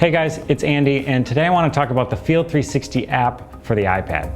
Hey guys, it's Andy, and today I want to talk about the Field 360 app for the iPad.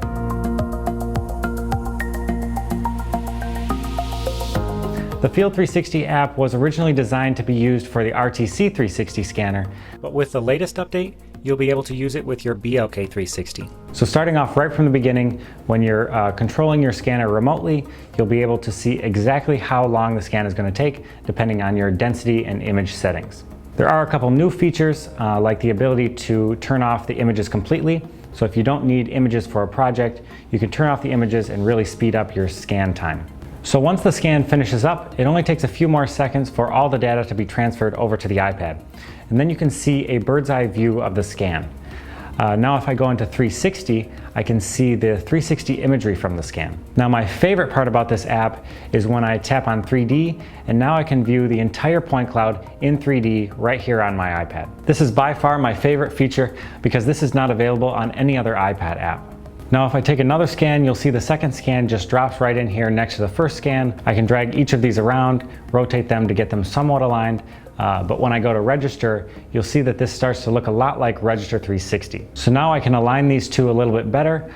The Field 360 app was originally designed to be used for the RTC 360 scanner, but with the latest update, you'll be able to use it with your BLK 360. So starting off right from the beginning, when you're controlling your scanner remotely, you'll be able to see exactly how long the scan is going to take, depending on your density and image settings. There are a couple new features, like the ability to turn off the images completely. So if you don't need images for a project, you can turn off the images and really speed up your scan time. So once the scan finishes up, it only takes a few more seconds for all the data to be transferred over to the iPad. And then you can see a bird's eye view of the scan. Now if I go into 360, I can see the 360 imagery from the scan. Now my favorite part about this app is when I tap on 3D, and now I can view the entire point cloud in 3D right here on my iPad. This is by far my favorite feature because this is not available on any other iPad app. Now if I take another scan, you'll see the second scan just drops right in here next to the first scan. I can drag each of these around, rotate them to get them somewhat aligned, but when I go to register, you'll see that this starts to look a lot like Register 360. So now I can align these two a little bit better,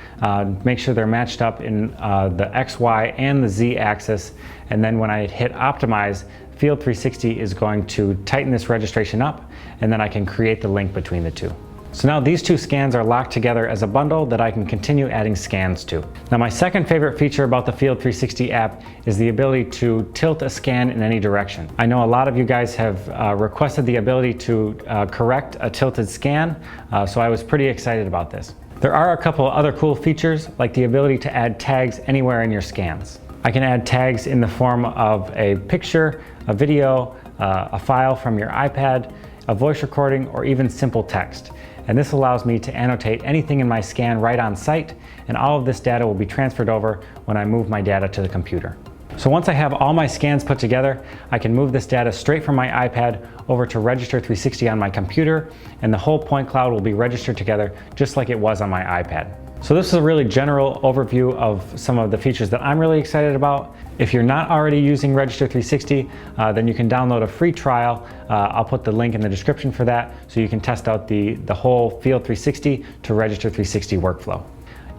make sure they're matched up in the X, Y, and the Z axis, and then when I hit optimize, Field 360 is going to tighten this registration up, and then I can create the link between the two. So now these two scans are locked together as a bundle that I can continue adding scans to. Now my second favorite feature about the Field 360 app is the ability to tilt a scan in any direction. I know a lot of you guys have requested the ability to correct a tilted scan, so I was pretty excited about this. There are a couple other cool features, like the ability to add tags anywhere in your scans. I can add tags in the form of a picture, a video, a file from your iPad, a voice recording, or even simple text. And this allows me to annotate anything in my scan right on site, and all of this data will be transferred over when I move my data to the computer. So once I have all my scans put together, I can move this data straight from my iPad over to Register 360 on my computer, and the whole point cloud will be registered together just like it was on my iPad. So this is a really general overview of some of the features that I'm really excited about. If you're not already using Register 360, then you can download a free trial. I'll put the link in the description for that, so you can test out the whole Field 360 to Register 360 workflow.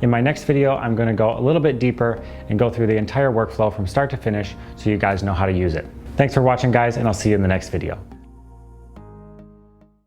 In my next video, I'm going to go a little bit deeper and go through the entire workflow from start to finish so you guys know how to use it. Thanks for watching, guys, and I'll see you in the next video.